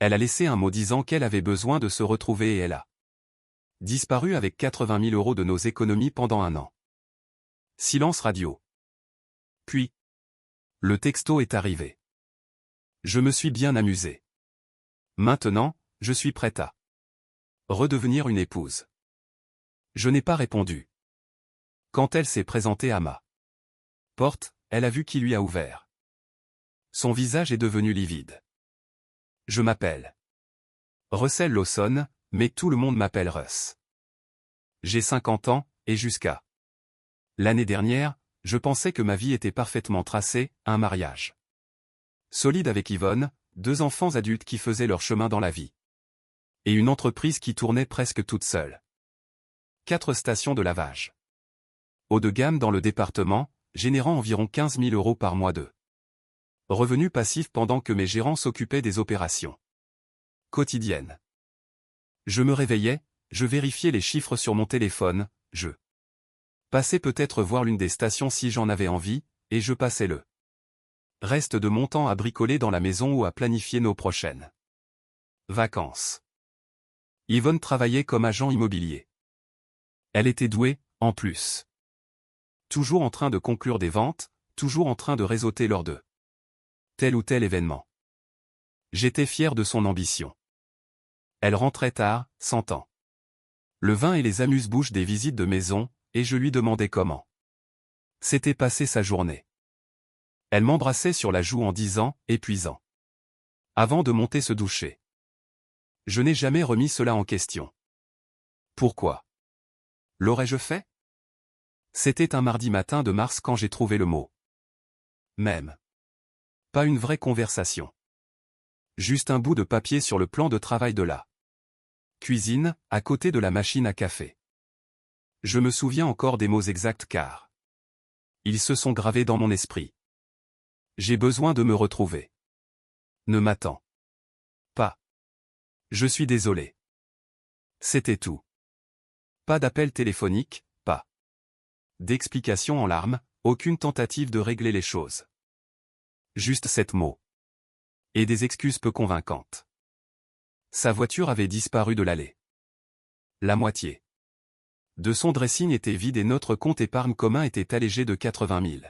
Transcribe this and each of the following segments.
Elle a laissé un mot disant qu'elle avait besoin de se retrouver et elle a disparu avec 80 000 € de nos économies pendant un an. Silence radio. Puis, le texto est arrivé. Je me suis bien amusé. Maintenant, je suis prête à redevenir une épouse. Je n'ai pas répondu. Quand elle s'est présentée à ma porte, elle a vu qui lui a ouvert. Son visage est devenu livide. Je m'appelle Russell Lawson, mais tout le monde m'appelle Russ. J'ai 50 ans, et jusqu'à l'année dernière, je pensais que ma vie était parfaitement tracée, un mariage solide avec Yvonne, 2 enfants adultes qui faisaient leur chemin dans la vie. Et une entreprise qui tournait presque toute seule. 4 stations de lavage haut de gamme dans le département, générant environ 15 000 € par mois de revenus passifs pendant que mes gérants s'occupaient des opérations quotidiennes. Je me réveillais, je vérifiais les chiffres sur mon téléphone, je passais peut-être voir l'une des stations si j'en avais envie, et je passais le reste de mon temps à bricoler dans la maison ou à planifier nos prochaines vacances. Yvonne travaillait comme agent immobilier. Elle était douée, en plus. Toujours en train de conclure des ventes, toujours en train de réseauter lors de tel ou tel événement. J'étais fier de son ambition. Elle rentrait tard, sentant le vin et les amuse-bouches des visites de maison, et je lui demandais comment s'était passée sa journée. Elle m'embrassait sur la joue en disant, épuisant, avant de monter se doucher. Je n'ai jamais remis cela en question. Pourquoi l'aurais-je fait? C'était un mardi matin de mars quand j'ai trouvé le mot. Même. Pas une vraie conversation. Juste un bout de papier sur le plan de travail de la cuisine, à côté de la machine à café. Je me souviens encore des mots exacts car ils se sont gravés dans mon esprit. J'ai besoin de me retrouver. Ne m'attends pas. Je suis désolé. C'était tout. Pas d'appel téléphonique, pas d'explication en larmes, aucune tentative de régler les choses. Juste 7 mots. Et des excuses peu convaincantes. Sa voiture avait disparu de l'allée. La moitié de son dressing était vide et notre compte épargne commun était allégé de 80 000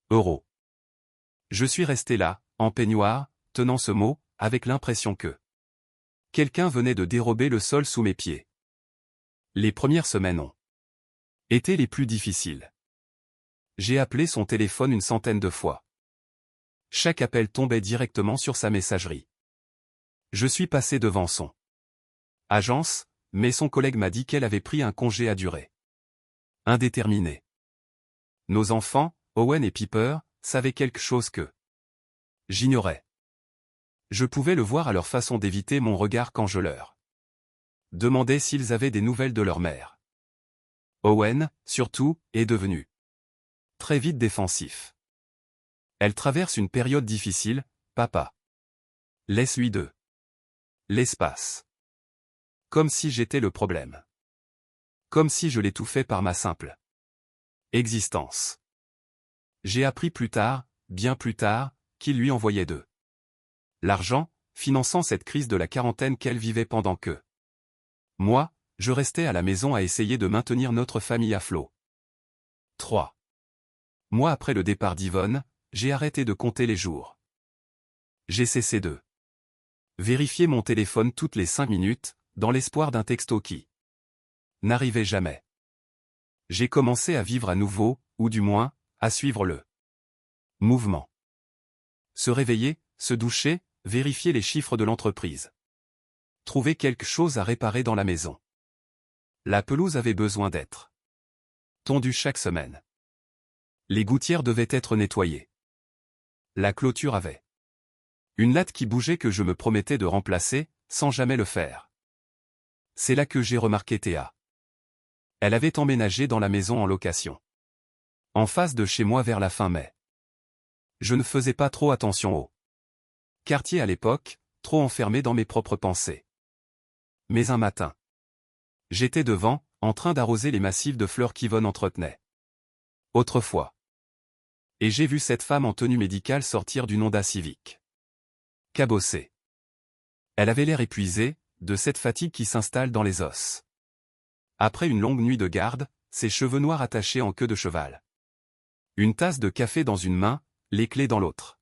€. Je suis resté là, en peignoir, tenant ce mot, avec l'impression que quelqu'un venait de dérober le sol sous mes pieds. Les premières semaines ont été les plus difficiles. J'ai appelé son téléphone une centaine de fois. Chaque appel tombait directement sur sa messagerie. Je suis passé devant son agence, mais son collègue m'a dit qu'elle avait pris un congé à durée indéterminée. Nos enfants, Owen et Piper, savaient quelque chose que j'ignorais. Je pouvais le voir à leur façon d'éviter mon regard quand je leur demandais s'ils avaient des nouvelles de leur mère. Owen, surtout, est devenu très vite défensif. Elle traverse une période difficile, papa. Laisse-lui de l'espace. Comme si j'étais le problème. Comme si je l'étouffais par ma simple existence. J'ai appris plus tard, bien plus tard, qu'il lui envoyait de l'argent, finançant cette crise de la quarantaine qu'elle vivait pendant que moi, je restais à la maison à essayer de maintenir notre famille à flot. 3 mois après le départ d'Yvonne, j'ai arrêté de compter les jours. J'ai cessé de vérifier mon téléphone toutes les 5 minutes, dans l'espoir d'un texto qui n'arrivait jamais. J'ai commencé à vivre à nouveau, ou du moins, à suivre le mouvement. Se réveiller, se doucher, vérifier les chiffres de l'entreprise. Trouver quelque chose à réparer dans la maison. La pelouse avait besoin d'être tondue chaque semaine. Les gouttières devaient être nettoyées. La clôture avait une latte qui bougeait que je me promettais de remplacer, sans jamais le faire. C'est là que j'ai remarqué Théa. Elle avait emménagé dans la maison en location. En face de chez moi vers la fin mai. Je ne faisais pas trop attention au quartier à l'époque, trop enfermé dans mes propres pensées. Mais un matin, j'étais devant, en train d'arroser les massifs de fleurs qu'Yvonne entretenait autrefois. Et j'ai vu cette femme en tenue médicale sortir d'une Honda Civic. Cabossée. Elle avait l'air épuisée, de cette fatigue qui s'installe dans les os. Après une longue nuit de garde, ses cheveux noirs attachés en queue de cheval. Une tasse de café dans une main, les clés dans l'autre.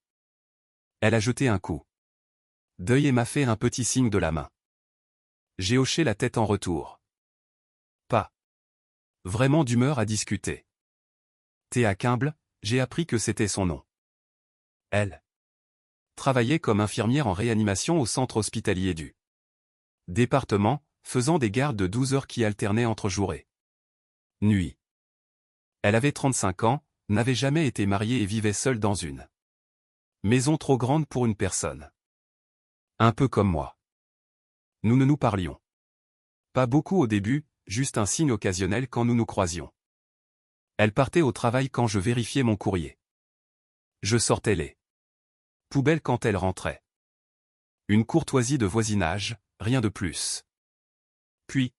Elle a jeté un coup d'œil et m'a fait un petit signe de la main. J'ai hoché la tête en retour. Pas vraiment d'humeur à discuter. Théa Kimble, j'ai appris que c'était son nom. Elle travaillait comme infirmière en réanimation au centre hospitalier du département, faisant des gardes de 12 heures qui alternaient entre jour et nuit. Elle avait 35 ans, n'avait jamais été mariée et vivait seule dans une maison trop grande pour une personne. Un peu comme moi. Nous ne nous parlions pas beaucoup au début, juste un signe occasionnel quand nous nous croisions. Elle partait au travail quand je vérifiais mon courrier. Je sortais les poubelles quand elle rentrait. Une courtoisie de voisinage, rien de plus. Puis,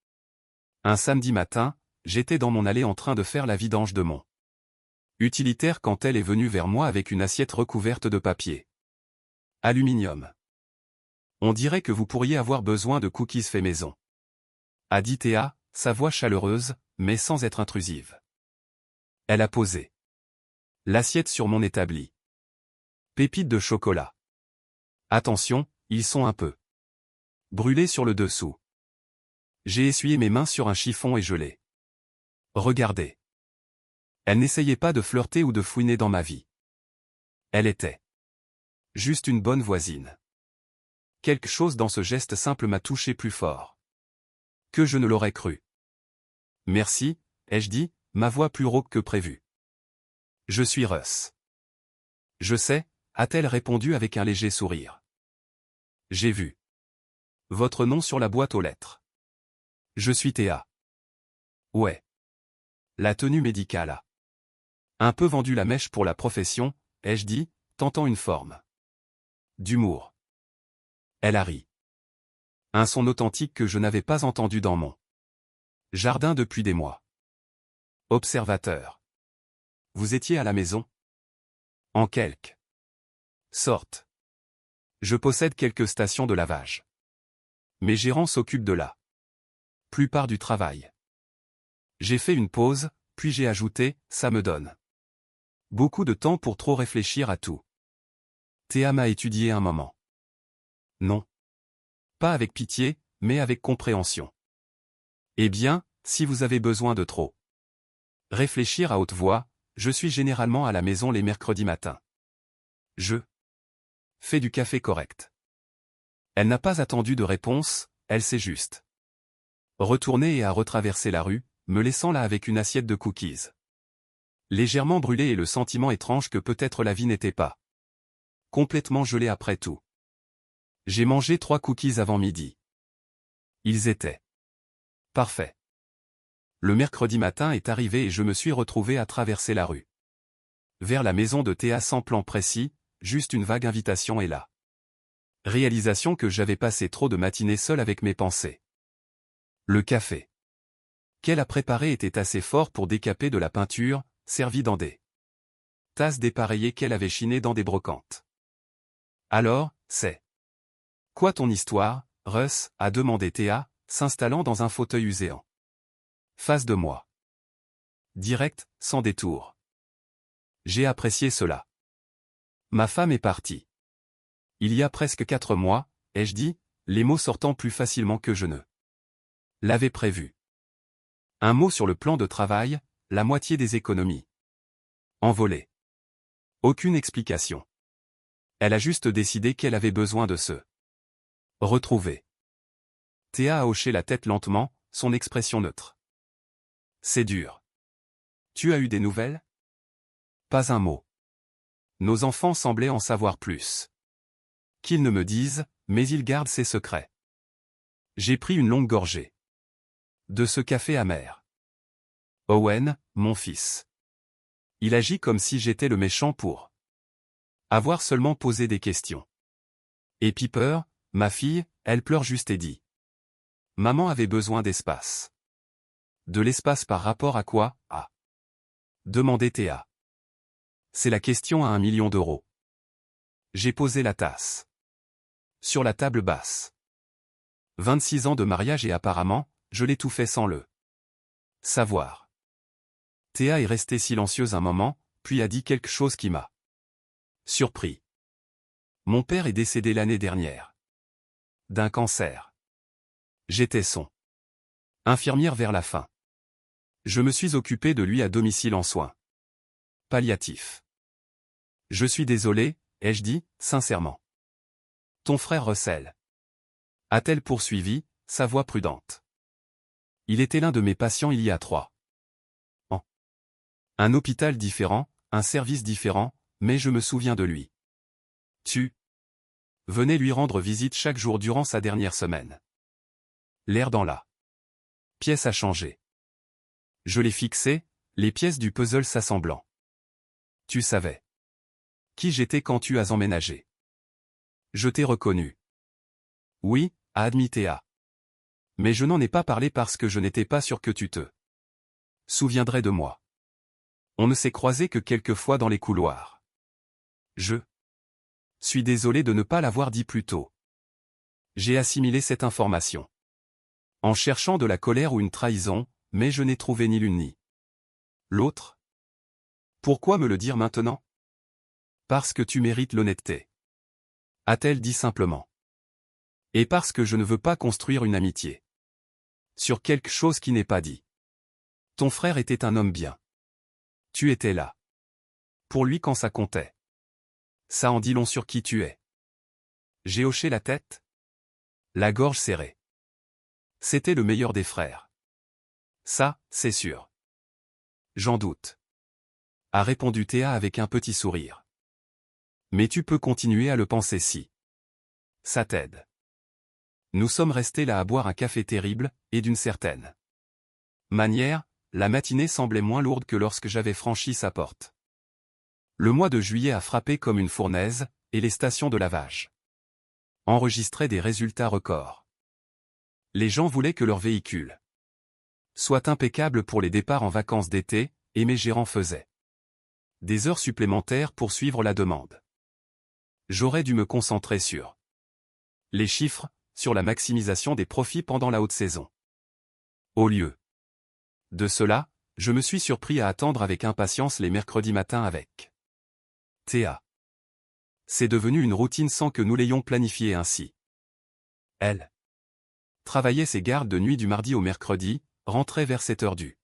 un samedi matin, j'étais dans mon allée en train de faire la vidange de mon utilitaire quand elle est venue vers moi avec une assiette recouverte de papier aluminium. On dirait que vous pourriez avoir besoin de cookies faits maison, a dit Théa, sa voix chaleureuse, mais sans être intrusive. Elle a posé l'assiette sur mon établi. Pépites de chocolat. Attention, ils sont un peu brûlés sur le dessous. J'ai essuyé mes mains sur un chiffon et je les regardais. Elle n'essayait pas de flirter ou de fouiner dans ma vie. Elle était juste une bonne voisine. Quelque chose dans ce geste simple m'a touché plus fort que je ne l'aurais cru. Merci, ai-je dit, ma voix plus rauque que prévu. Je suis Russ. Je sais, a-t-elle répondu avec un léger sourire. J'ai vu votre nom sur la boîte aux lettres. Je suis Théa. Ouais. La tenue médicale a un peu vendu la mèche pour la profession, ai-je dit, tentant une forme d'humour. Elle a ri. Un son authentique que je n'avais pas entendu dans mon jardin depuis des mois. Observateur. Vous étiez à la maison? En quelque sorte. Je possède quelques stations de lavage. Mes gérants s'occupent de la plupart du travail. J'ai fait une pause, puis j'ai ajouté, ça me donne beaucoup de temps pour trop réfléchir à tout. Théa m'a étudié un moment. Non. Pas avec pitié, mais avec compréhension. Eh bien, si vous avez besoin de trop réfléchir à haute voix, je suis généralement à la maison les mercredis matins. Je fais du café correct. Elle n'a pas attendu de réponse, elle s'est juste retournée et a retraversé la rue, me laissant là avec une assiette de cookies légèrement brûlée et le sentiment étrange que peut-être la vie n'était pas complètement gelée après tout. J'ai mangé 3 cookies avant midi. Ils étaient parfaits. Le mercredi matin est arrivé et je me suis retrouvé à traverser la rue vers la maison de Théa sans plan précis, juste une vague invitation et la réalisation que j'avais passé trop de matinées seul avec mes pensées. Le café qu'elle a préparé était assez fort pour décaper de la peinture, servie dans des tasses dépareillées qu'elle avait chinées dans des brocantes. Alors, c'est quoi ton histoire, Russ, a demandé Théa, s'installant dans un fauteuil usé en face de moi. Direct, sans détour. J'ai apprécié cela. Ma femme est partie. Il y a presque 4 mois, ai-je dit, les mots sortant plus facilement que je ne l'avais prévu. Un mot sur le plan de travail, la moitié des économies. Envolées. Aucune explication. Elle a juste décidé qu'elle avait besoin de se retrouver. Théa a hoché la tête lentement, son expression neutre. C'est dur. Tu as eu des nouvelles? Pas un mot. Nos enfants semblaient en savoir plus qu'ils ne me disent, mais ils gardent ses secrets. J'ai pris une longue gorgée de ce café amer. Owen, mon fils. Il agit comme si j'étais le méchant pour avoir seulement posé des questions. Et Piper, ma fille, elle pleure juste et dit. Maman avait besoin d'espace. De l'espace par rapport à quoi, a demandé Théa. C'est la question à 1 million d'euros. J'ai posé la tasse sur la table basse. 26 ans de mariage et apparemment, je l'ai tout fait sans le savoir. Théa est restée silencieuse un moment, puis a dit quelque chose qui m'a surpris. Mon père est décédé l'année dernière. D'un cancer. J'étais son infirmière vers la fin. Je me suis occupé de lui à domicile en soins palliatifs. Je suis désolé, ai-je dit, sincèrement. Ton frère Russell. A-t-elle poursuivi, sa voix prudente. Il était l'un de mes patients il y a 3 ans. Un hôpital différent, un service différent, mais je me souviens de lui. Tu venais lui rendre visite chaque jour durant sa dernière semaine. L'air dans la pièce a changé. Je l'ai fixé, les pièces du puzzle s'assemblant. Tu savais qui j'étais quand tu as emménagé. Je t'ai reconnu. Oui, a admis Théa. Mais je n'en ai pas parlé parce que je n'étais pas sûr que tu te souviendrais de moi. On ne s'est croisé que quelques fois dans les couloirs. Je suis désolé de ne pas l'avoir dit plus tôt. J'ai assimilé cette information en cherchant de la colère ou une trahison, mais je n'ai trouvé ni l'une ni l'autre. Pourquoi me le dire maintenant? Parce que tu mérites l'honnêteté. A-t-elle dit simplement. Et parce que je ne veux pas construire une amitié sur quelque chose qui n'est pas dit. Ton frère était un homme bien. Tu étais là pour lui quand ça comptait. Ça en dit long sur qui tu es. J'ai hoché la tête, la gorge serrée. C'était le meilleur des frères. Ça, c'est sûr. J'en doute. A répondu Théa avec un petit sourire. Mais tu peux continuer à le penser si ça t'aide. Nous sommes restés là à boire un café terrible, et d'une certaine manière, la matinée semblait moins lourde que lorsque j'avais franchi sa porte. Le mois de juillet a frappé comme une fournaise, et les stations de lavage enregistraient des résultats records. Les gens voulaient que leur véhicule soit impeccable pour les départs en vacances d'été, et mes gérants faisaient des heures supplémentaires pour suivre la demande. J'aurais dû me concentrer sur les chiffres, sur la maximisation des profits pendant la haute saison. Au lieu de cela, je me suis surpris à attendre avec impatience les mercredis matins avec Théa. C'est devenu une routine sans que nous l'ayons planifié ainsi. Elle travaillait ses gardes de nuit du mardi au mercredi, rentrait vers 7 heures du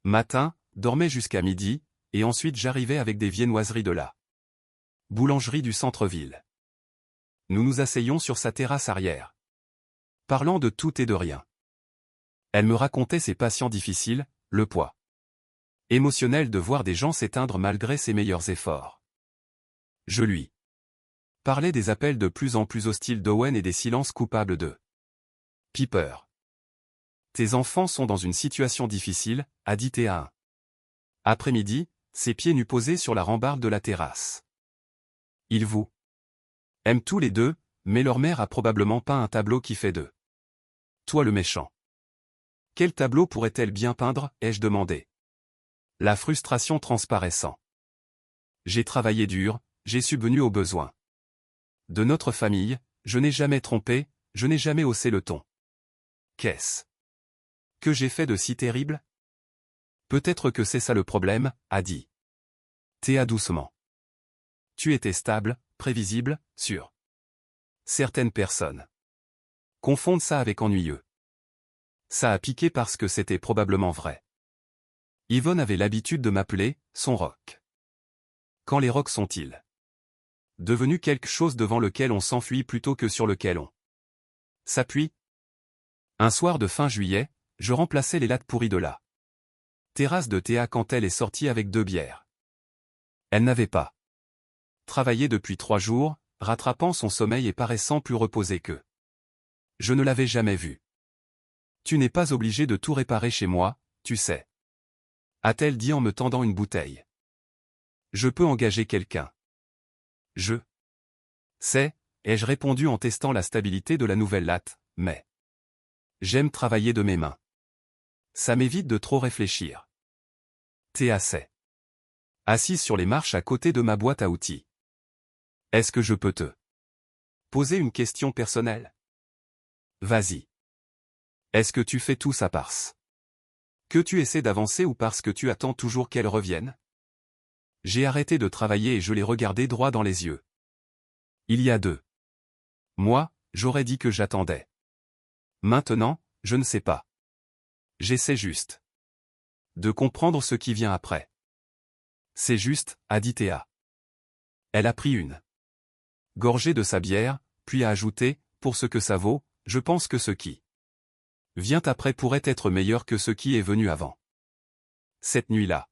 matin, dormait jusqu'à midi, et ensuite j'arrivais avec des viennoiseries de la boulangerie du centre-ville. Nous nous asseyions sur sa terrasse arrière, parlant de tout et de rien. Elle me racontait ses patients difficiles, le poids émotionnel de voir des gens s'éteindre malgré ses meilleurs efforts. Je lui parlais des appels de plus en plus hostiles d'Owen et des silences coupables de Piper. Tes enfants sont dans une situation difficile, a dit Théa un après-midi, ses pieds nus posés sur la rambarde de la terrasse. Ils vous aiment tous les deux, mais leur mère a probablement peint un tableau qui fait de toi le méchant. Quel tableau pourrait-elle bien peindre, ai-je demandé. La frustration transparaissant. J'ai travaillé dur, j'ai subvenu aux besoins de notre famille, je n'ai jamais trompé, je n'ai jamais haussé le ton. Qu'est-ce que j'ai fait de si terrible? Peut-être que c'est ça le problème, a dit Théa doucement. Tu étais stable, prévisible, sûr. Certaines personnes confondent ça avec ennuyeux. Ça a piqué parce que c'était probablement vrai. Yvonne avait l'habitude de m'appeler son roc. Quand les rocs sont-ils devenus quelque chose devant lequel on s'enfuit plutôt que sur lequel on s'appuie? Un soir de fin juillet, je remplaçais les lattes pourries de la terrasse de Théa quand elle est sortie avec 2 bières. Elle n'avait pas travaillé depuis 3 jours, rattrapant son sommeil et paraissant plus reposée que je ne l'avais jamais vue. Tu n'es pas obligé de tout réparer chez moi, tu sais, a-t-elle dit en me tendant une bouteille. Je peux engager quelqu'un. Je sais, ai-je répondu en testant la stabilité de la nouvelle latte, mais j'aime travailler de mes mains. Ça m'évite de trop réfléchir. Théa sait. Assise sur les marches à côté de ma boîte à outils. Est-ce que je peux te poser une question personnelle? Vas-y. Est-ce que tu fais tout ça parce que tu essaies d'avancer ou parce que tu attends toujours qu'elle revienne? J'ai arrêté de travailler et je l'ai regardé droit dans les yeux. Il y a 2 mois, j'aurais dit que j'attendais. Maintenant, je ne sais pas. J'essaie juste de comprendre ce qui vient après. C'est juste, a dit Théa. Elle a pris une gorgée de sa bière, puis a ajouté, pour ce que ça vaut, je pense que ce qui vient après pourrait être meilleur que ce qui est venu avant. Cette nuit-là,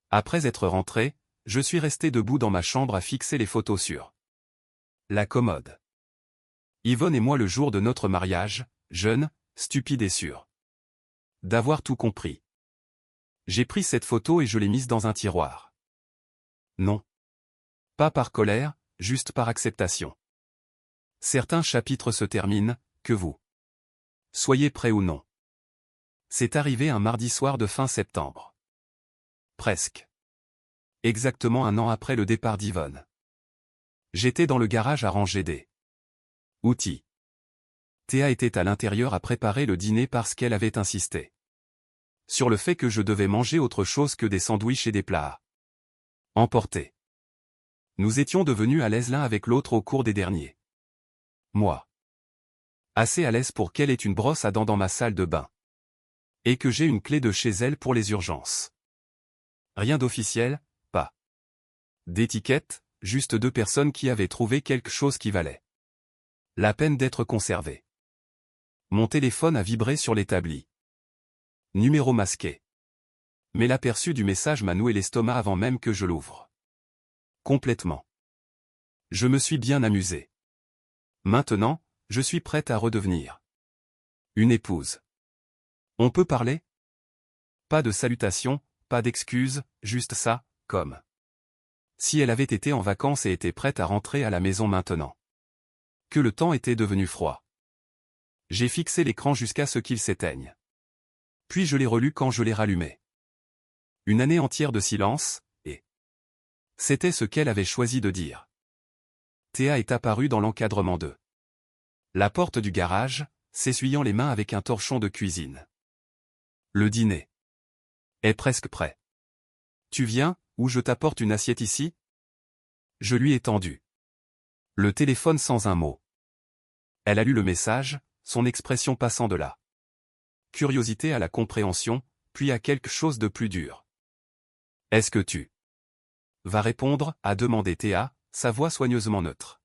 après être rentré, je suis resté debout dans ma chambre à fixer les photos sur la commode. Yvonne et moi le jour de notre mariage, jeunes, stupides et sûrs d'avoir tout compris. J'ai pris cette photo et je l'ai mise dans un tiroir. Non. Pas par colère, juste par acceptation. Certains chapitres se terminent, que vous soyez prêts ou non. C'est arrivé un mardi soir de fin septembre. Presque. Exactement un an après le départ d'Yvonne. J'étais dans le garage à ranger des outils. Théa était à l'intérieur à préparer le dîner parce qu'elle avait insisté sur le fait que je devais manger autre chose que des sandwichs et des plats à emporter. Nous étions devenus à l'aise l'un avec l'autre au cours des derniers mois. Assez à l'aise pour qu'elle ait une brosse à dents dans ma salle de bain. Et que j'ai une clé de chez elle pour les urgences. Rien d'officiel, pas d'étiquette, juste 2 personnes qui avaient trouvé quelque chose qui valait la peine d'être conservé. Mon téléphone a vibré sur l'établi. Numéro masqué. Mais l'aperçu du message m'a noué l'estomac avant même que je l'ouvre. Complètement. Je me suis bien amusé. Maintenant, je suis prête à redevenir une épouse. On peut parler? Pas de salutations, pas d'excuses, juste ça, comme si elle avait été en vacances et était prête à rentrer à la maison maintenant. Que le temps était devenu froid. J'ai fixé l'écran jusqu'à ce qu'il s'éteigne. Puis je l'ai relu quand je l'ai rallumé. Une année entière de silence, et c'était ce qu'elle avait choisi de dire. Théa est apparue dans l'encadrement de la porte du garage, s'essuyant les mains avec un torchon de cuisine. Le dîner est presque prêt. Tu viens, ou je t'apporte une assiette ici? Je lui ai tendu le téléphone sans un mot. Elle a lu le message, son expression passant de la curiosité à la compréhension, puis à quelque chose de plus dur. Est-ce que tu vas répondre, a demandé Théa, sa voix soigneusement neutre.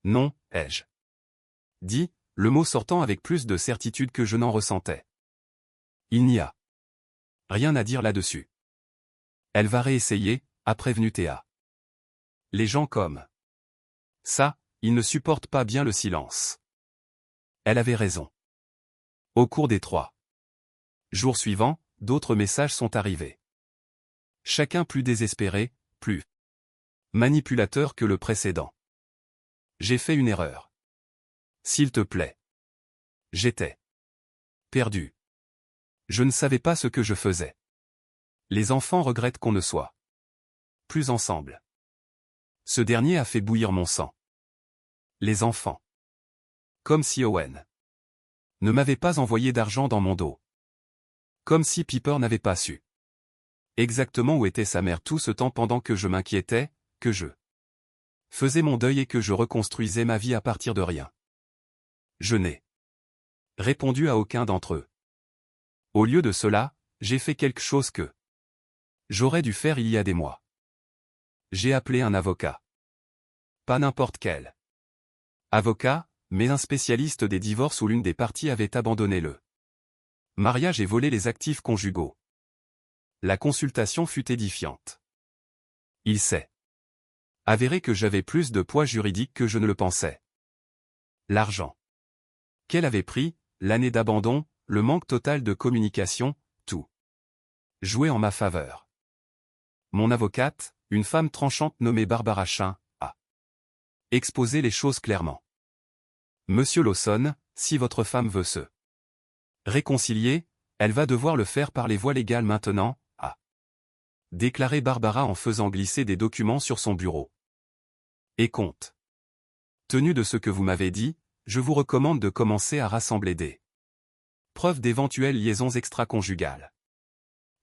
Non, ai-je dit, le mot sortant avec plus de certitude que je n'en ressentais. Il n'y a rien à dire là-dessus. Elle va réessayer, a prévenu Théa. Les gens comme ça, ils ne supportent pas bien le silence. Elle avait raison. Au cours des 3 jours suivants, d'autres messages sont arrivés. Chacun plus désespéré, plus manipulateur que le précédent. J'ai fait une erreur. S'il te plaît. J'étais perdu. Je ne savais pas ce que je faisais. Les enfants regrettent qu'on ne soit plus ensemble. Ce dernier a fait bouillir mon sang. Les enfants. Comme si Owen ne m'avait pas envoyé d'argent dans mon dos. Comme si Piper n'avait pas su exactement où était sa mère tout ce temps pendant que je m'inquiétais, que je faisais mon deuil et que je reconstruisais ma vie à partir de rien. Je n'ai répondu à aucun d'entre eux. Au lieu de cela, j'ai fait quelque chose que j'aurais dû faire il y a des mois. J'ai appelé un avocat. Pas n'importe quel avocat, mais un spécialiste des divorces où l'une des parties avait abandonné le mariage et volé les actifs conjugaux. La consultation fut édifiante. Il s'est avéré que j'avais plus de poids juridique que je ne le pensais. L'argent qu'elle avait pris, l'année d'abandon, le manque total de communication, tout jouait en ma faveur. Mon avocate, une femme tranchante nommée Barbara Chin, a exposé les choses clairement. Monsieur Lawson, si votre femme veut se réconcilier, elle va devoir le faire par les voies légales maintenant, a déclaré Barbara en faisant glisser des documents sur son bureau. Et compte tenu de ce que vous m'avez dit, je vous recommande de commencer à rassembler des preuves d'éventuelles liaisons extra-conjugales.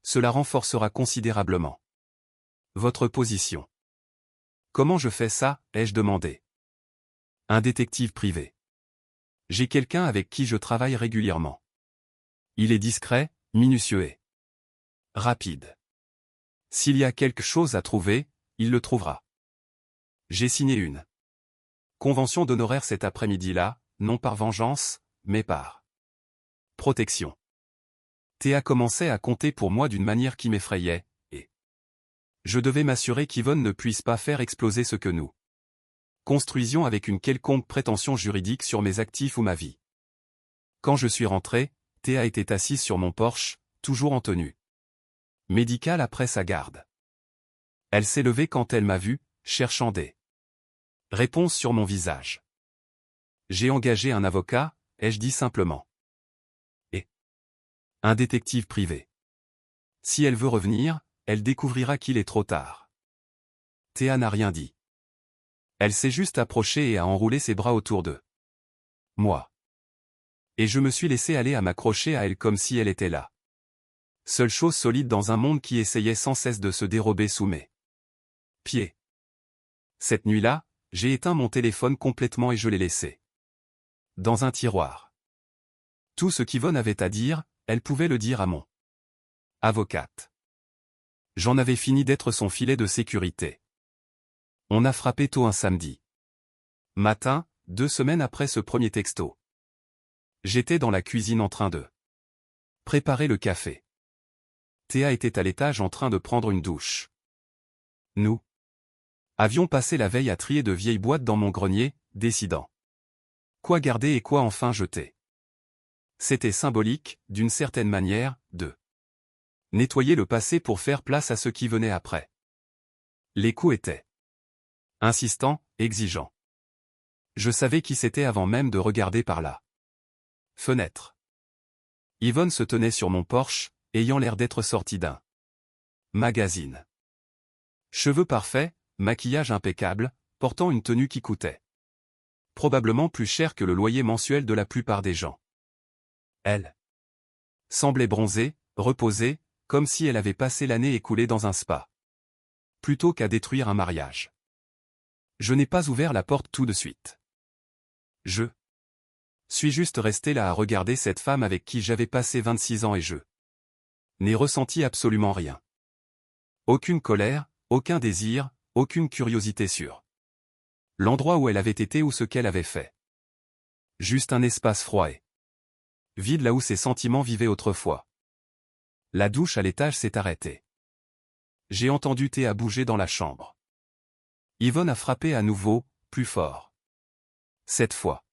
Cela renforcera considérablement votre position. Comment je fais ça, ai-je demandé. Un détective privé. J'ai quelqu'un avec qui je travaille régulièrement. Il est discret, minutieux et rapide. S'il y a quelque chose à trouver, il le trouvera. J'ai signé une convention d'honoraires cet après-midi-là, non par vengeance, mais par protection. Théa commençait à compter pour moi d'une manière qui m'effrayait, et je devais m'assurer qu'Yvonne ne puisse pas faire exploser ce que nous construisions avec une quelconque prétention juridique sur mes actifs ou ma vie. Quand je suis rentré, Théa était assise sur mon porche, toujours en tenue médicale après sa garde. Elle s'est levée quand elle m'a vu, cherchant des réponses sur mon visage. J'ai engagé un avocat, ai-je dit simplement. Et un détective privé. Si elle veut revenir, elle découvrira qu'il est trop tard. Théa n'a rien dit. Elle s'est juste approchée et a enroulé ses bras autour de moi. Et je me suis laissé aller à m'accrocher à elle comme si elle était là. Seule chose solide dans un monde qui essayait sans cesse de se dérober sous mes pieds. Cette nuit-là, j'ai éteint mon téléphone complètement et je l'ai laissé dans un tiroir. Tout ce qu'Yvonne avait à dire, elle pouvait le dire à mon avocate. J'en avais fini d'être son filet de sécurité. On a frappé tôt un samedi matin, 2 semaines après ce premier texto. J'étais dans la cuisine en train de préparer le café. Théa était à l'étage en train de prendre une douche. Nous avions passé la veille à trier de vieilles boîtes dans mon grenier, décidant quoi garder et quoi enfin jeter. C'était symbolique, d'une certaine manière, de nettoyer le passé pour faire place à ce qui venait après. Les coups étaient insistants, exigeants. Je savais qui c'était avant même de regarder par la fenêtre. Yvonne se tenait sur mon porche, ayant l'air d'être sortie d'un magazine. Cheveux parfaits, maquillage impeccable, portant une tenue qui coûtait probablement plus cher que le loyer mensuel de la plupart des gens. Elle semblait bronzée, reposée, comme si elle avait passé l'année écoulée dans un spa. Plutôt qu'à détruire un mariage. Je n'ai pas ouvert la porte tout de suite. Je suis juste resté là à regarder cette femme avec qui j'avais passé 26 ans et je n'ai ressenti absolument rien. Aucune colère, aucun désir, aucune curiosité sur l'endroit où elle avait été ou ce qu'elle avait fait. Juste un espace froid et vide là où ses sentiments vivaient autrefois. La douche à l'étage s'est arrêtée. J'ai entendu Théa bouger dans la chambre. Yvonne a frappé à nouveau, plus fort. Cette fois.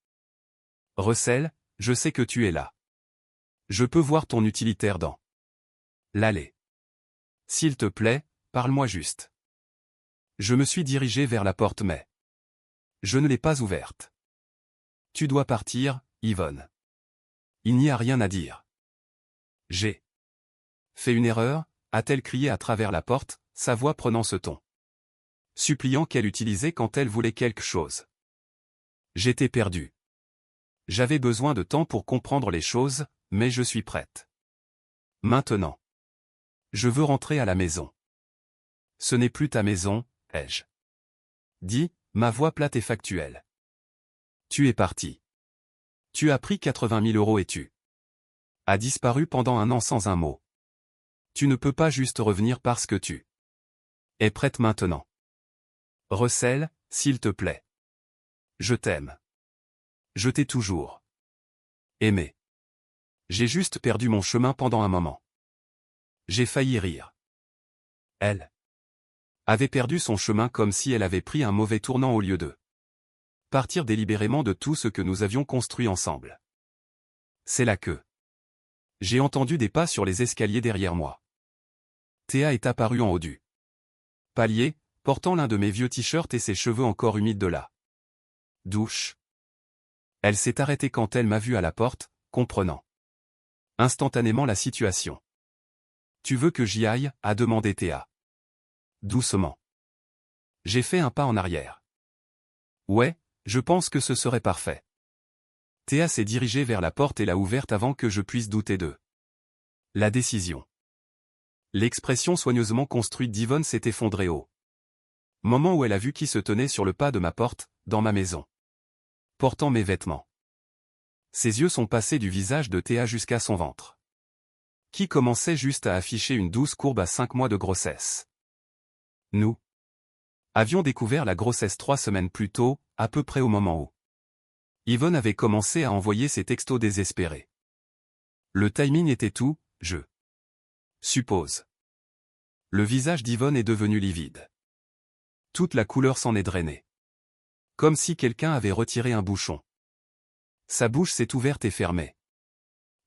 Russell, je sais que tu es là. Je peux voir ton utilitaire dans l'allée. S'il te plaît, parle-moi juste. Je me suis dirigé vers la porte mais je ne l'ai pas ouverte. Tu dois partir, Yvonne. Il n'y a rien à dire. J'ai fait une erreur, a-t-elle crié à travers la porte, sa voix prenant ce ton suppliant qu'elle utilisait quand elle voulait quelque chose. J'étais perdu. J'avais besoin de temps pour comprendre les choses, mais je suis prête. Maintenant. Je veux rentrer à la maison. Ce n'est plus ta maison, ai-je dit, ma voix plate et factuelle. Tu es parti. Tu as pris 80 000 € et tu as disparu pendant un an sans un mot. Tu ne peux pas juste revenir parce que tu es prête maintenant. Russell, s'il te plaît. Je t'aime. Je t'ai toujours aimé. J'ai juste perdu mon chemin pendant un moment. J'ai failli rire. Elle avait perdu son chemin comme si elle avait pris un mauvais tournant au lieu de partir délibérément de tout ce que nous avions construit ensemble. C'est là que j'ai entendu des pas sur les escaliers derrière moi. Théa est apparue en haut du palier, portant l'un de mes vieux t-shirts et ses cheveux encore humides de la douche. Elle s'est arrêtée quand elle m'a vu à la porte, comprenant instantanément la situation. Tu veux que j'y aille, a demandé Théa. Doucement. J'ai fait un pas en arrière. Ouais, je pense que ce serait parfait. Théa s'est dirigée vers la porte et l'a ouverte avant que je puisse douter d'eux. La décision. L'expression soigneusement construite d'Yvonne s'est effondrée au moment où elle a vu qui se tenait sur le pas de ma porte, dans ma maison, portant mes vêtements. Ses yeux sont passés du visage de Théa jusqu'à son ventre, qui commençait juste à afficher une douce courbe à 5 mois de grossesse. Nous avions découvert la grossesse 3 semaines plus tôt, à peu près au moment où Yvonne avait commencé à envoyer ses textos désespérés. Le timing était tout, je suppose. Le visage d'Yvonne est devenu livide. Toute la couleur s'en est drainée. Comme si quelqu'un avait retiré un bouchon. Sa bouche s'est ouverte et fermée.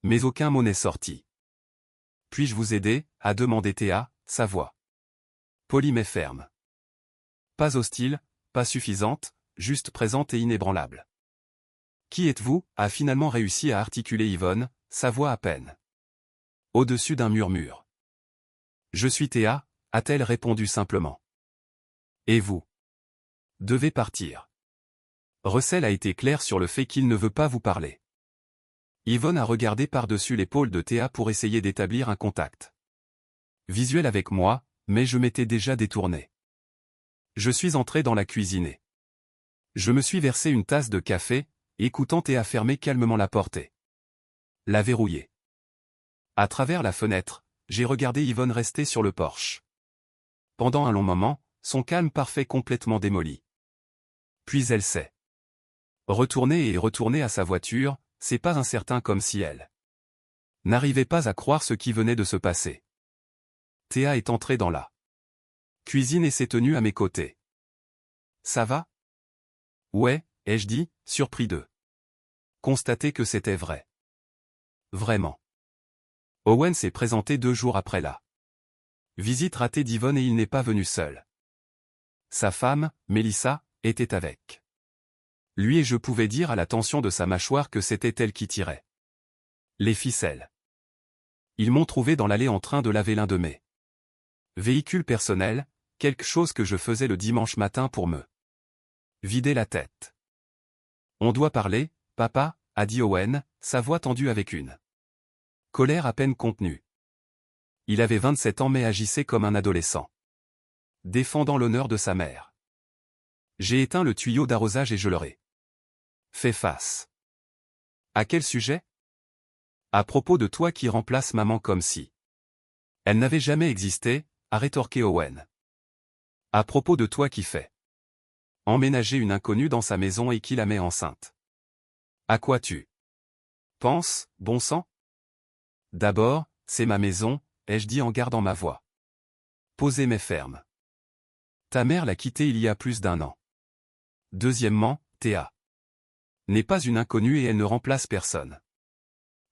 Mais aucun mot n'est sorti. Puis-je vous aider, a demandé Théa, sa voix polie mais ferme. Pas hostile, pas suffisante, juste présente et inébranlable. Qui êtes-vous, a finalement réussi à articuler Yvonne, sa voix à peine au-dessus d'un murmure. Je suis Théa, a-t-elle répondu simplement. Et vous devez partir. Russell a été clair sur le fait qu'il ne veut pas vous parler. Yvonne a regardé par-dessus l'épaule de Théa pour essayer d'établir un contact visuel avec moi, mais je m'étais déjà détourné. Je suis entré dans la cuisine. Je me suis versé une tasse de café, écoutant Théa fermer calmement la porte et la verrouiller. À travers la fenêtre, j'ai regardé Yvonne rester sur le porche. Pendant un long moment, son calme parfait complètement démoli. Puis elle s'est retournée à sa voiture, c'est pas incertain comme si elle n'arrivait pas à croire ce qui venait de se passer. Théa est entrée dans la cuisine et s'est tenue à mes côtés. Ça va? Ouais, ai-je dit, surpris de constater que c'était vrai. Vraiment. Owen s'est présenté 2 jours après la visite ratée d'Yvonne et il n'est pas venu seul. Sa femme, Mélissa, était avec lui et je pouvais dire à la tension de sa mâchoire que c'était elle qui tirait les ficelles. Ils m'ont trouvé dans l'allée en train de laver l'un de mes véhicules personnels, quelque chose que je faisais le dimanche matin pour me vider la tête. On doit parler, papa, a dit Owen, sa voix tendue avec une colère à peine contenue. Il avait 27 ans mais agissait comme un adolescent, défendant l'honneur de sa mère. J'ai éteint le tuyau d'arrosage et je leur ai fait face. À quel sujet? À propos de toi qui remplace maman comme si elle n'avait jamais existé, a rétorqué Owen. À propos de toi qui fais emménager une inconnue dans sa maison et qui la met enceinte. À quoi tu penses, bon sang? D'abord, c'est ma maison, ai-je dit en gardant ma voix posée mais ferme. Ta mère l'a quittée il y a plus d'1 an. Deuxièmement, Théa n'est pas une inconnue et elle ne remplace personne.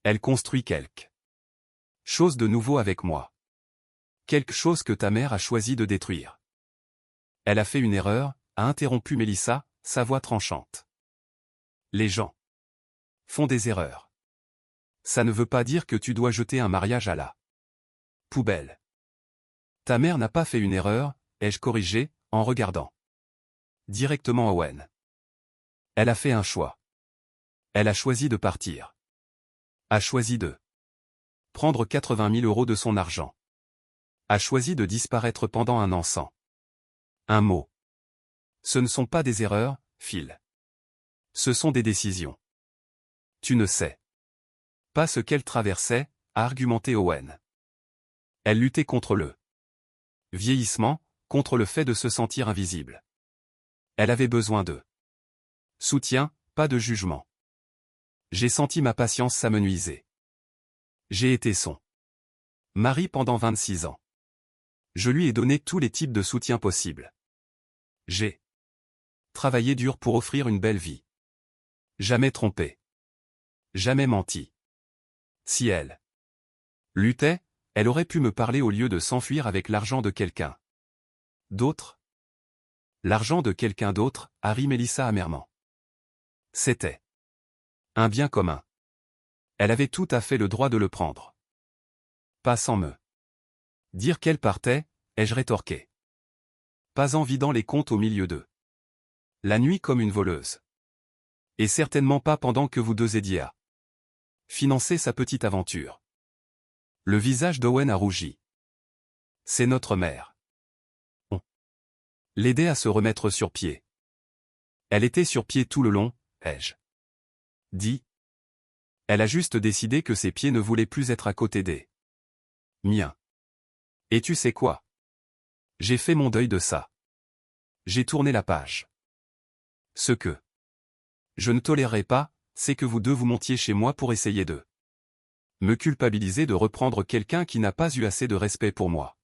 Elle construit quelque chose de nouveau avec moi. Quelque chose que ta mère a choisi de détruire. Elle a fait une erreur, a interrompu Mélissa, sa voix tranchante. Les gens font des erreurs. Ça ne veut pas dire que tu dois jeter un mariage à la poubelle. Ta mère n'a pas fait une erreur, ai-je corrigé, en regardant directement Owen. Elle a fait un choix. Elle a choisi de partir. A choisi de prendre 80 000 € de son argent. A choisi de disparaître pendant 1 an sans un mot. Ce ne sont pas des erreurs, Phil. Ce sont des décisions. Tu ne sais pas ce qu'elle traversait, a argumenté Owen. Elle luttait contre le vieillissement, contre le fait de se sentir invisible. Elle avait besoin de soutien, pas de jugement. J'ai senti ma patience s'amenuiser. J'ai été son mari pendant 26 ans. Je lui ai donné tous les types de soutien possibles. J'ai travaillé dur pour offrir une belle vie. Jamais trompé. Jamais menti. Si elle luttait, elle aurait pu me parler au lieu de s'enfuir avec l'argent de quelqu'un d'autre. L'argent de quelqu'un d'autre, a ri Mélissa amèrement. C'était un bien commun. Elle avait tout à fait le droit de le prendre. Pas sans me dire qu'elle partait, ai-je rétorqué. Pas en vidant les comptes au milieu d'eux. La nuit comme une voleuse. Et certainement pas pendant que vous deux aidiez à financer sa petite aventure. Le visage d'Owen a rougi. C'est notre mère. On l'aidait à se remettre sur pied. Elle était sur pied tout le long, ai-je dit. Elle a juste décidé que ses pieds ne voulaient plus être à côté des miens. Et tu sais quoi? J'ai fait mon deuil de ça. J'ai tourné la page. Ce que je ne tolérerai pas, c'est que vous deux vous montiez chez moi pour essayer de me culpabiliser de reprendre quelqu'un qui n'a pas eu assez de respect pour moi.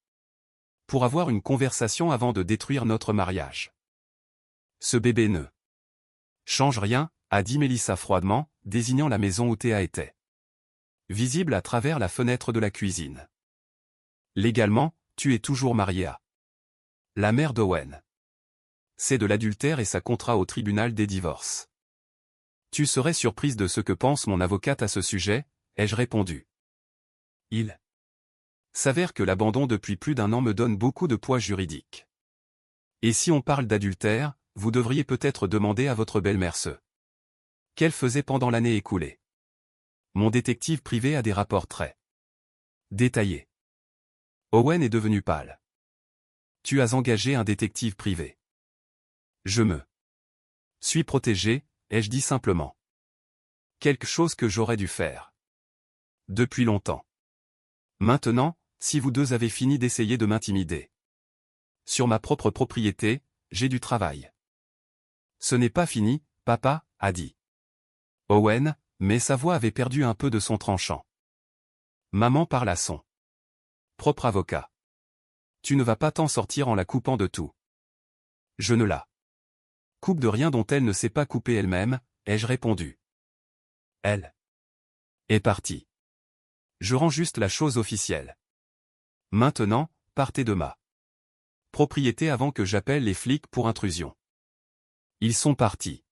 Pour avoir une conversation avant de détruire notre mariage. Ce bébé ne change rien, a dit Mélissa froidement, désignant la maison où Théa était. Visible à travers la fenêtre de la cuisine. Légalement, tu es toujours mariée à la mère d'Owen. C'est de l'adultère et ça comptera au tribunal des divorces. Tu serais surprise de ce que pense mon avocate à ce sujet, ai-je répondu. Il s'avère que l'abandon depuis plus d'1 an me donne beaucoup de poids juridique. Et si on parle d'adultère, vous devriez peut-être demander à votre belle-mère ce qu'elle faisait pendant l'année écoulée. Mon détective privé a des rapports très détaillés. Owen est devenu pâle. Tu as engagé un détective privé. Je me suis protégé, ai-je dit simplement. Quelque chose que j'aurais dû faire. Depuis longtemps. Maintenant, si vous deux avez fini d'essayer de m'intimider. Sur ma propre propriété, j'ai du travail. Ce n'est pas fini, papa, a dit Owen, mais sa voix avait perdu un peu de son tranchant. Maman parle à son propre avocat. Tu ne vas pas t'en sortir en la coupant de tout. Je ne la coupe de rien dont elle ne s'est pas coupée elle-même, ai-je répondu. Elle est partie. Je rends juste la chose officielle. Maintenant, partez de ma propriété avant que j'appelle les flics pour intrusion. Ils sont partis.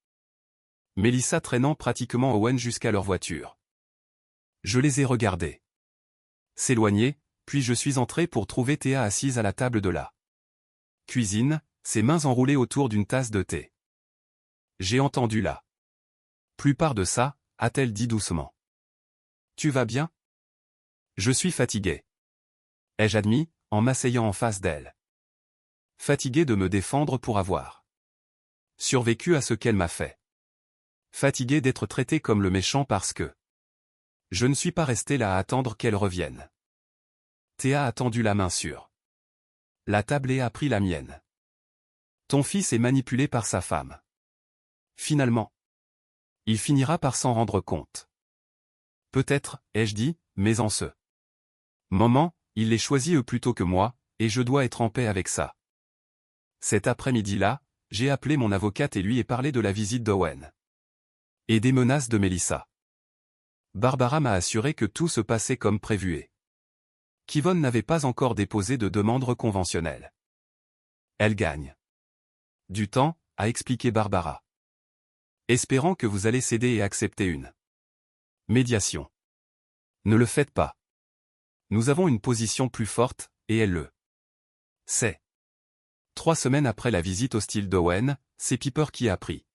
Mélissa traînant pratiquement Owen jusqu'à leur voiture. Je les ai regardés s'éloigner, puis je suis entré pour trouver Théa assise à la table de la cuisine, ses mains enroulées autour d'une tasse de thé. J'ai entendu la plupart de ça, a-t-elle dit doucement. Tu vas bien? Je suis fatigué. Ai-je admis, en m'asseyant en face d'elle. Fatigué de me défendre pour avoir survécu à ce qu'elle m'a fait. Fatigué d'être traité comme le méchant parce que je ne suis pas resté là à attendre qu'elle revienne. Théa a tendu la main sur la table et a pris la mienne. Ton fils est manipulé par sa femme. Finalement, il finira par s'en rendre compte. Peut-être, ai-je dit, mais en ce moment, il les choisit eux plutôt que moi, et je dois être en paix avec ça. Cet après-midi-là, j'ai appelé mon avocate et lui ai parlé de la visite d'Owen. Et des menaces de Mélissa. Barbara m'a assuré que tout se passait comme prévu et qu'Yvonne n'avait pas encore déposé de demande conventionnelle. Elle gagne du temps, a expliqué Barbara. Espérant que vous allez céder et accepter une médiation. Ne le faites pas. Nous avons une position plus forte, et elle le sait. 3 semaines après la visite hostile d'Owen, c'est Piper qui a pris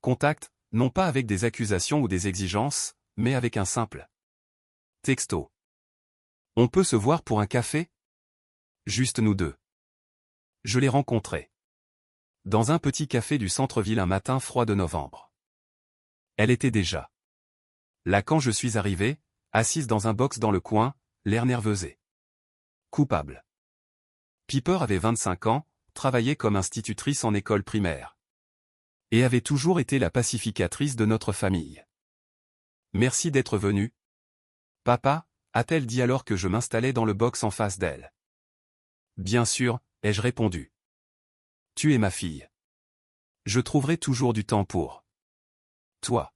contact, non pas avec des accusations ou des exigences, mais avec un simple texto. On peut se voir pour un café? Juste nous deux. Je l'ai rencontrée dans un petit café du centre-ville un matin froid de novembre. Elle était déjà là quand je suis arrivé, assise dans un box dans le coin, l'air nerveux et coupable. Piper avait 25 ans, travaillait comme institutrice en école primaire. Et avait toujours été la pacificatrice de notre famille. Merci d'être venu. Papa, a-t-elle dit alors que je m'installais dans le box en face d'elle. Bien sûr, ai-je répondu. Tu es ma fille. Je trouverai toujours du temps pour toi.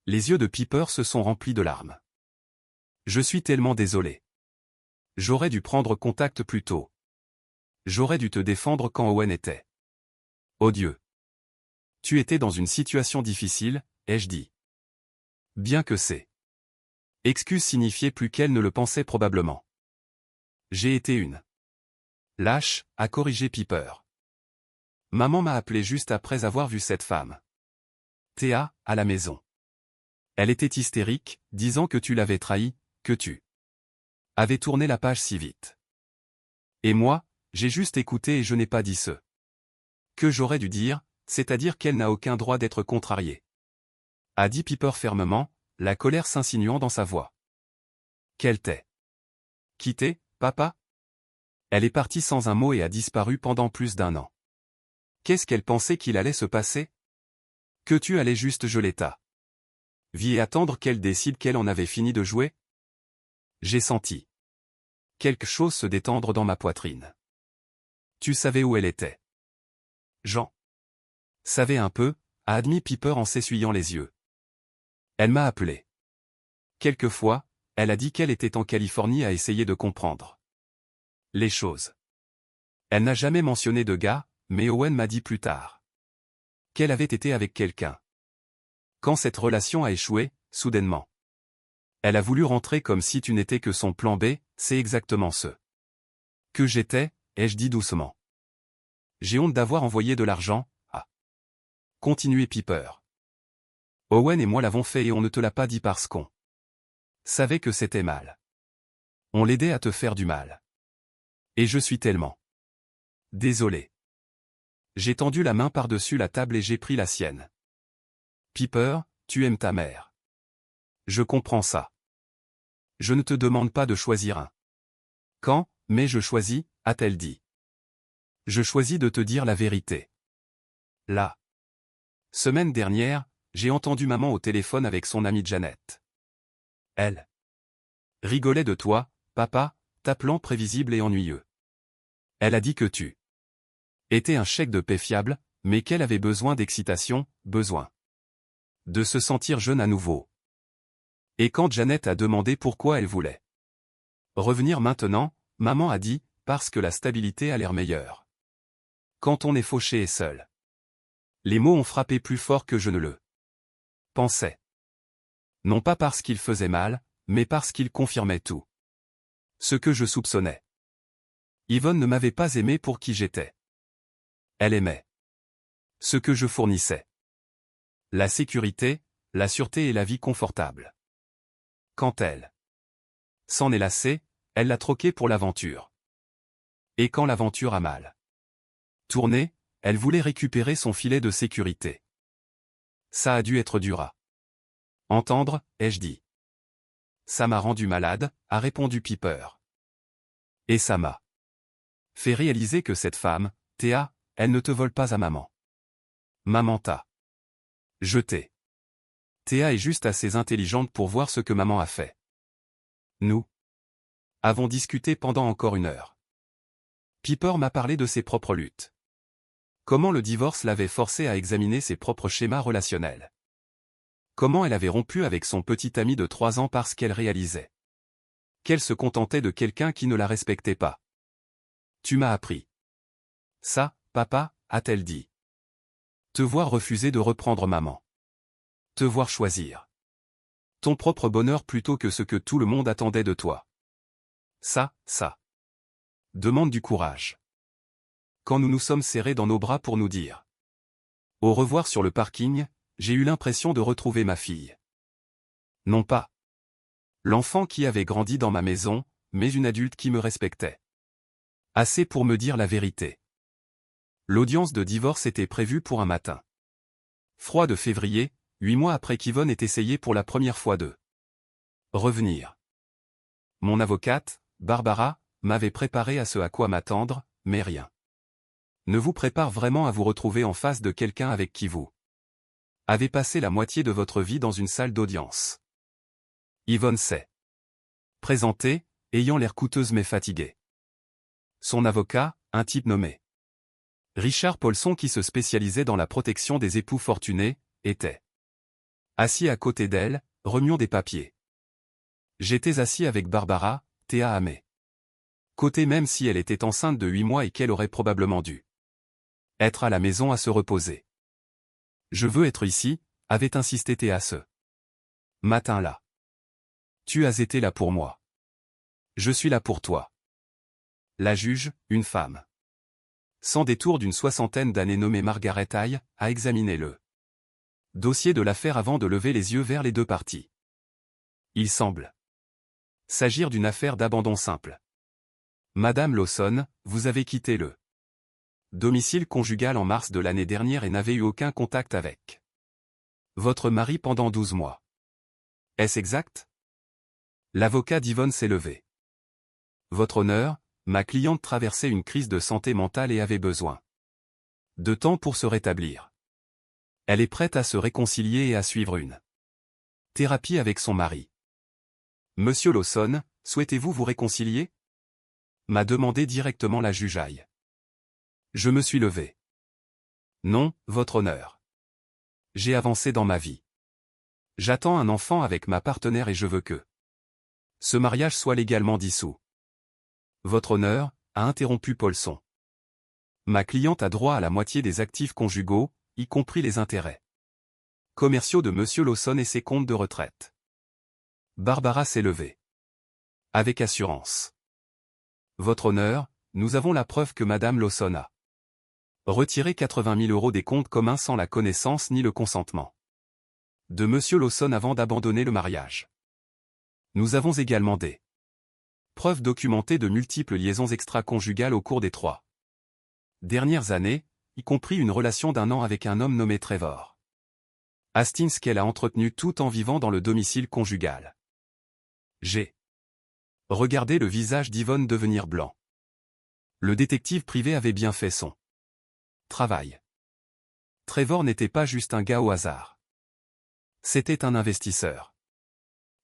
Les yeux de Piper se sont remplis de larmes. Je suis tellement désolé. J'aurais dû prendre contact plus tôt. J'aurais dû te défendre quand Owen était odieux. Tu étais dans une situation difficile, ai-je dit. Bien que ces excuses signifiaient plus qu'elle ne le pensait probablement. J'ai été une lâche, a corrigé Piper. Maman m'a appelé juste après avoir vu cette femme. Théa, à la maison. Elle était hystérique, disant que tu l'avais trahi, que tu avais tourné la page si vite. Et moi, j'ai juste écouté et je n'ai pas dit ce que j'aurais dû dire, c'est-à-dire qu'elle n'a aucun droit d'être contrariée. A dit Piper fermement, la colère s'insinuant dans sa voix. Qu'elle t'ait quitté, papa? Elle est partie sans un mot et a disparu pendant plus d'1 an. Qu'est-ce qu'elle pensait qu'il allait se passer? Que tu allais juste geler ta vie et attendre qu'elle décide qu'elle en avait fini de jouer? J'ai senti quelque chose se détendre dans ma poitrine. Tu savais où elle était. Jean savait un peu, a admis Piper en s'essuyant les yeux. Elle m'a appelé. Quelquefois, elle a dit qu'elle était en Californie à essayer de comprendre les choses. Elle n'a jamais mentionné de gars, mais Owen m'a dit plus tard qu'elle avait été avec quelqu'un. Quand cette relation a échoué, soudainement, elle a voulu rentrer comme si tu n'étais que son plan B, c'est exactement ce que j'étais, ai-je dit doucement. J'ai honte d'avoir envoyé de l'argent, a continué Piper. Owen et moi l'avons fait et on ne te l'a pas dit parce qu'on savait que c'était mal. On l'aidait à te faire du mal. Et je suis tellement désolé. J'ai tendu la main par-dessus la table et j'ai pris la sienne. Piper, tu aimes ta mère. Je comprends ça. Je ne te demande pas de choisir un camp, mais je choisis, a-t-elle dit. Je choisis de te dire la vérité. La semaine dernière, j'ai entendu maman au téléphone avec son amie Janet. Elle rigolait de toi, papa, t'appelant prévisible et ennuyeux. Elle a dit que tu étais un chèque de paie fiable, mais qu'elle avait besoin d'excitation, besoin de se sentir jeune à nouveau. Et quand Janet a demandé pourquoi elle voulait revenir maintenant, maman a dit, parce que la stabilité a l'air meilleure. Quand on est fauché et seul. Les mots ont frappé plus fort que je ne le pensais. Non pas parce qu'il faisait mal, mais parce qu'il confirmait tout ce que je soupçonnais. Yvonne ne m'avait pas aimé pour qui j'étais. Elle aimait ce que je fournissais. La sécurité, la sûreté et la vie confortable. Quand elle s'en est lassée, elle l'a troqué pour l'aventure. Et quand l'aventure a mal tourné, elle voulait récupérer son filet de sécurité. Ça a dû être dur à entendre, ai-je dit. Ça m'a rendu malade, a répondu Piper. Et ça m'a fait réaliser que cette femme, Théa, elle ne te vole pas à maman. Maman t'a jeté. Théa est juste assez intelligente pour voir ce que maman a fait. Nous avons discuté pendant encore 1 heure. Piper m'a parlé de ses propres luttes. Comment le divorce l'avait forcée à examiner ses propres schémas relationnels. Comment elle avait rompu avec son petit ami de 3 ans parce qu'elle réalisait qu'elle se contentait de quelqu'un qui ne la respectait pas. Tu m'as appris ça, papa, a-t-elle dit. Te voir refuser de reprendre maman. Te voir choisir ton propre bonheur plutôt que ce que tout le monde attendait de toi. Ça demande du courage. Quand nous nous sommes serrés dans nos bras pour nous dire au revoir sur le parking, j'ai eu l'impression de retrouver ma fille. Non pas l'enfant qui avait grandi dans ma maison, mais une adulte qui me respectait. Assez pour me dire la vérité. L'audience de divorce était prévue pour un matin froid de février, 8 mois après qu'Yvonne ait essayé pour la première fois de revenir. Mon avocate, Barbara, m'avait préparé à ce à quoi m'attendre, mais rien ne vous prépare vraiment à vous retrouver en face de quelqu'un avec qui vous avez passé la moitié de votre vie dans une salle d'audience. Yvonne s'est présentée, ayant l'air coûteuse mais fatiguée. Son avocat, un type nommé Richard Paulson qui se spécialisait dans la protection des époux fortunés, était assis à côté d'elle, remuant des papiers. J'étais assis avec Barbara, Théa à mes côtés même si elle était enceinte de 8 mois et qu'elle aurait probablement dû être à la maison à se reposer. Je veux être ici, avait insisté Théa ce matin-là. Tu as été là pour moi. Je suis là pour toi. La juge, une femme sans détour d'une 60aine d'années nommée Margaret Haye, a examiné le Dossier de l'affaire avant de lever les yeux vers les deux parties. Il semble s'agir d'une affaire d'abandon simple. Madame Lawson, vous avez quitté le domicile conjugal en mars de l'année dernière et n'avez eu aucun contact avec votre mari pendant 12 mois. Est-ce exact? L'avocat d'Yvonne s'est levé. Votre honneur, ma cliente traversait une crise de santé mentale et avait besoin de temps pour se rétablir. Elle est prête à se réconcilier et à suivre une thérapie avec son mari. Monsieur Lawson, souhaitez-vous vous réconcilier? M'a demandé directement la jugeaille. Je me suis levé. Non, votre honneur. J'ai avancé dans ma vie. J'attends un enfant avec ma partenaire et je veux que ce mariage soit légalement dissous. Votre honneur, a interrompu Paulson. Ma cliente a droit à la moitié des actifs conjugaux, y compris les intérêts commerciaux de Monsieur Lawson et ses comptes de retraite. Barbara s'est levée. Avec assurance. Votre honneur, nous avons la preuve que Madame Lawson a retiré 80 000 € des comptes communs sans la connaissance ni le consentement de Monsieur Lawson avant d'abandonner le mariage. Nous avons également des preuves documentées de multiples liaisons extra-conjugales au cours des 3 dernières années, y compris une relation d'1 an avec un homme nommé Trevor Hastings qu'elle a entretenu tout en vivant dans le domicile conjugal. J'ai regardé le visage d'Yvonne devenir blanc. Le détective privé avait bien fait son travail. Trevor n'était pas juste un gars au hasard. C'était un investisseur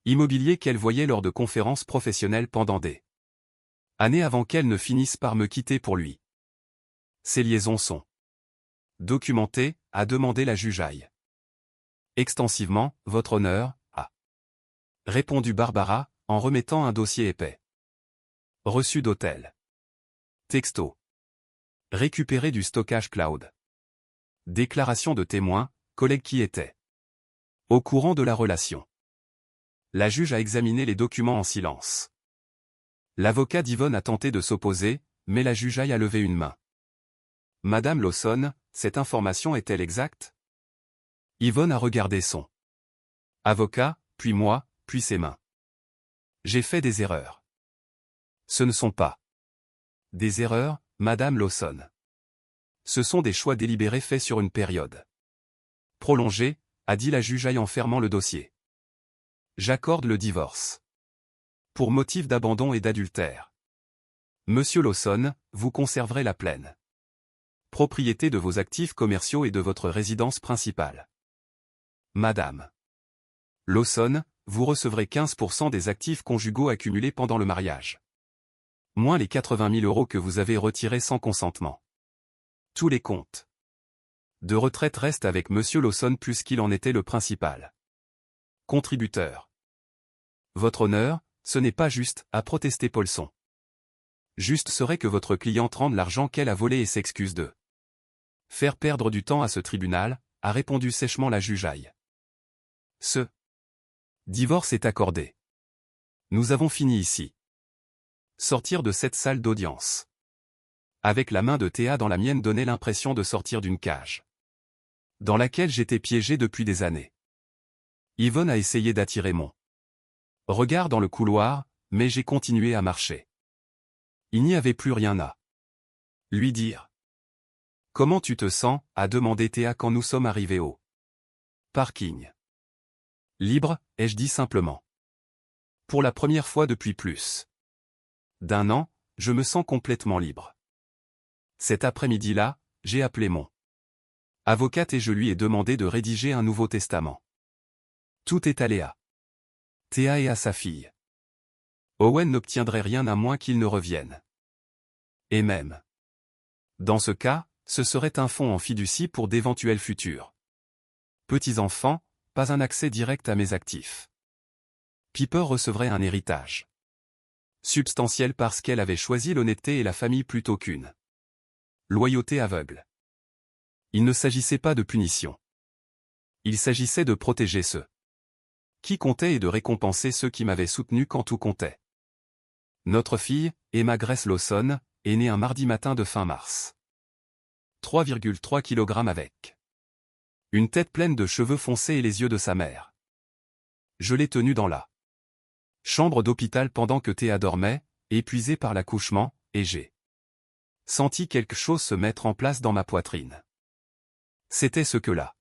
immobilier qu'elle voyait lors de conférences professionnelles pendant des années avant qu'elle ne finisse par me quitter pour lui. Ces liaisons sont documentées, a demandé la jugeaille. Extensivement, votre honneur, a répondu Barbara, en remettant un dossier épais. Reçu d'hôtel. Texto. Récupéré du stockage cloud. Déclaration de témoins, collègues qui étaient au courant de la relation. La juge a examiné les documents en silence. L'avocat d'Yvonne a tenté de s'opposer, mais la jugeaille a levé une main. Madame Lawson, cette information est-elle exacte? Yvonne a regardé son avocat, puis moi, puis ses mains. J'ai fait des erreurs. Ce ne sont pas des erreurs, Madame Lawson. Ce sont des choix délibérés faits sur une période prolongée, a dit la jugeaille en fermant le dossier. J'accorde le divorce. Pour motif d'abandon et d'adultère. Monsieur Lawson, vous conserverez la pleine propriété de vos actifs commerciaux et de votre résidence principale. Madame Lawson, vous recevrez 15% des actifs conjugaux accumulés pendant le mariage. Moins les 80 000 € que vous avez retirés sans consentement. Tous les comptes de retraite restent avec Monsieur Lawson puisqu'il en était le principal contributeur. Votre honneur, ce n'est pas juste, a protesté Paulson. Juste serait que votre cliente rende l'argent qu'elle a volé et s'excuse de faire perdre du temps à ce tribunal, a répondu sèchement la jugeaille. Ce divorce est accordé. Nous avons fini ici. Sortir de cette salle d'audience. Avec la main de Théa dans la mienne donnait l'impression de sortir d'une cage dans laquelle j'étais piégé depuis des années. Yvonne a essayé d'attirer mon regard dans le couloir, mais j'ai continué à marcher. Il n'y avait plus rien à lui dire. Comment tu te sens, a demandé Théa quand nous sommes arrivés au parking. Libre, ai-je dit simplement. Pour la première fois depuis plus d'1 an, je me sens complètement libre. Cet après-midi-là, j'ai appelé mon avocate et je lui ai demandé de rédiger un nouveau testament. Tout est allé à Théa et à sa fille. Owen n'obtiendrait rien à moins qu'il ne revienne. Et même dans ce cas, ce serait un fonds en fiducie pour d'éventuels futurs petits-enfants, pas un accès direct à mes actifs. Piper recevrait un héritage substantiel parce qu'elle avait choisi l'honnêteté et la famille plutôt qu'une loyauté aveugle. Il ne s'agissait pas de punition. Il s'agissait de protéger ceux qui comptaient et de récompenser ceux qui m'avaient soutenu quand tout comptait. Notre fille, Emma Grace Lawson, est née un mardi matin de fin mars. 3,3 kg avec Une tête pleine de cheveux foncés et les yeux de sa mère. Je l'ai tenue dans la chambre d'hôpital pendant que Théa dormait, épuisée par l'accouchement, et j'ai senti quelque chose se mettre en place dans ma poitrine. C'était ce que la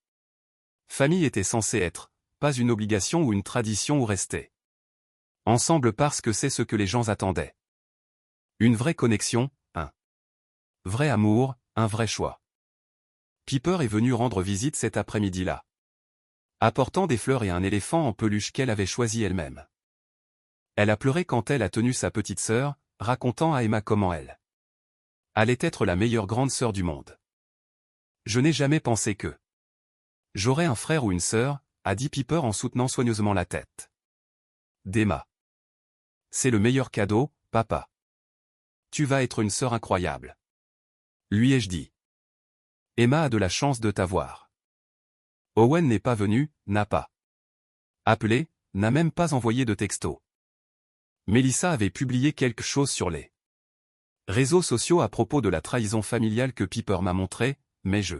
famille était censée être, pas une obligation ou une tradition où rester ensemble parce que c'est ce que les gens attendaient. Une vraie connexion, un vrai amour, un vrai choix. Piper est venue rendre visite cet après-midi-là, apportant des fleurs et un éléphant en peluche qu'elle avait choisi elle-même. Elle a pleuré quand elle a tenu sa petite sœur, racontant à Emma comment elle allait être la meilleure grande sœur du monde. Je n'ai jamais pensé que j'aurais un frère ou une sœur, a dit Piper en soutenant soigneusement la tête d'Emma. C'est le meilleur cadeau, papa. Tu vas être une sœur incroyable. Lui ai-je dit. Emma a de la chance de t'avoir. Owen n'est pas venu, n'a pas appelé, n'a même pas envoyé de texto. Melissa avait publié quelque chose sur les réseaux sociaux à propos de la trahison familiale que Piper m'a montré, mais je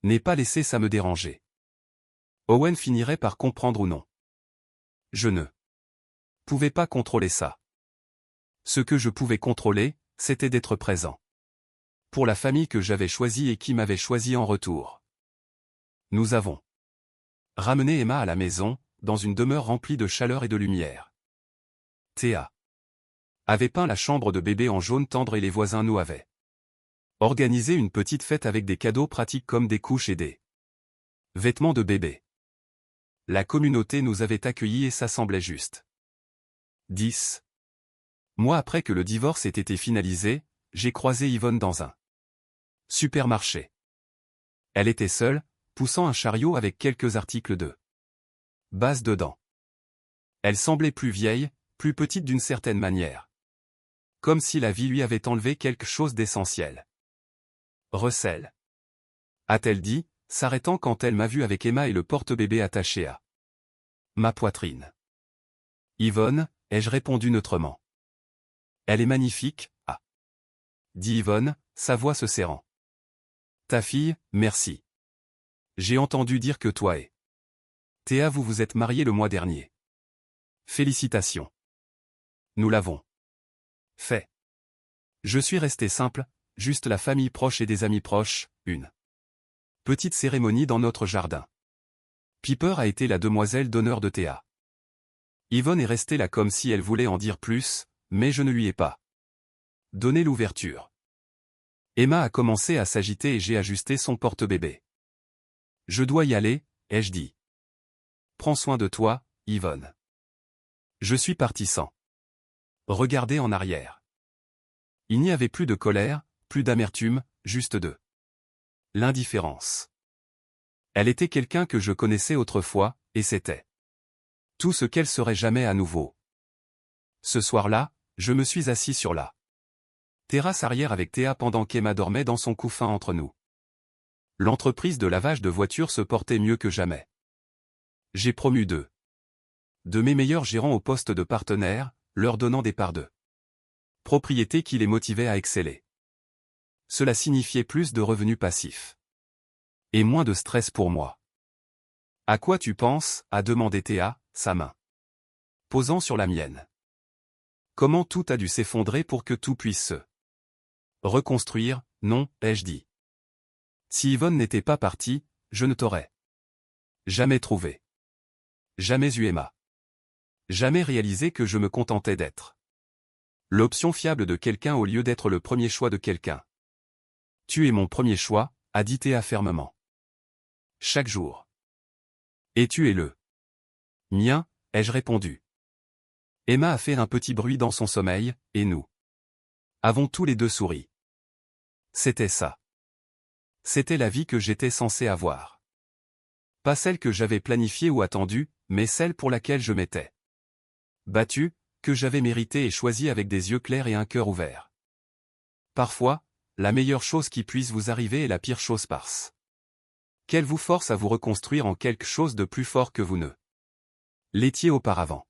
n'ai pas laissé ça me déranger. Owen finirait par comprendre ou non. Je ne pouvais pas contrôler ça. Ce que je pouvais contrôler, c'était d'être présent pour la famille que j'avais choisie et qui m'avait choisi en retour. Nous avons ramené Emma à la maison, dans une demeure remplie de chaleur et de lumière. Théa avait peint la chambre de bébé en jaune tendre et les voisins nous avaient organisé une petite fête avec des cadeaux pratiques comme des couches et des vêtements de bébé. La communauté nous avait accueillis et ça semblait juste. 10 mois après que le divorce ait été finalisé, j'ai croisé Yvonne dans un supermarché. Elle était seule, poussant un chariot avec quelques articles de base dedans. Elle semblait plus vieille, plus petite d'une certaine manière. Comme si la vie lui avait enlevé quelque chose d'essentiel. Recel, a-t-elle dit, s'arrêtant quand elle m'a vu avec Emma et le porte-bébé attaché à ma poitrine. Yvonne, ai-je répondu neutrement. Elle est magnifique, dit Yvonne, sa voix se serrant. Ta fille, merci. J'ai entendu dire que toi et Théa vous vous êtes mariés le mois dernier. Félicitations. Nous l'avons fait. Je suis resté simple, juste la famille proche et des amis proches, une petite cérémonie dans notre jardin. Piper a été la demoiselle d'honneur de Théa. Yvonne est restée là comme si elle voulait en dire plus, mais je ne lui ai pas donné l'ouverture. Emma a commencé à s'agiter et j'ai ajusté son porte-bébé. Je dois y aller, ai-je dit. Prends soin de toi, Yvonne. Je suis parti sans regarder en arrière. Il n'y avait plus de colère, plus d'amertume, juste de l'indifférence. Elle était quelqu'un que je connaissais autrefois, et c'était tout ce qu'elle serait jamais à nouveau. Ce soir-là, je me suis assis sur la terrasse arrière avec Théa pendant qu'Emma dormait dans son couffin entre nous. L'entreprise de lavage de voitures se portait mieux que jamais. J'ai promu deux de mes meilleurs gérants au poste de partenaire, leur donnant des parts de propriété qui les motivaient à exceller. Cela signifiait plus de revenus passifs. Et moins de stress pour moi. À quoi tu penses, a demandé Théa, sa main posant sur la mienne. Comment tout a dû s'effondrer pour que tout puisse se reconstruire, non, ai-je dit. Si Yvonne n'était pas partie, je ne t'aurais jamais trouvé. Jamais eu Emma. Jamais réalisé que je me contentais d'être l'option fiable de quelqu'un au lieu d'être le premier choix de quelqu'un. Tu es mon premier choix, a dit Théa fermement. Chaque jour. Et tu es le mien, ai-je répondu. Emma a fait un petit bruit dans son sommeil, et nous avons tous les deux souri. C'était ça. C'était la vie que j'étais censé avoir. Pas celle que j'avais planifiée ou attendue, mais celle pour laquelle je m'étais battu, que j'avais méritée et choisie avec des yeux clairs et un cœur ouvert. Parfois, la meilleure chose qui puisse vous arriver est la pire chose parce qu'elle vous force à vous reconstruire en quelque chose de plus fort que vous ne l'étiez auparavant.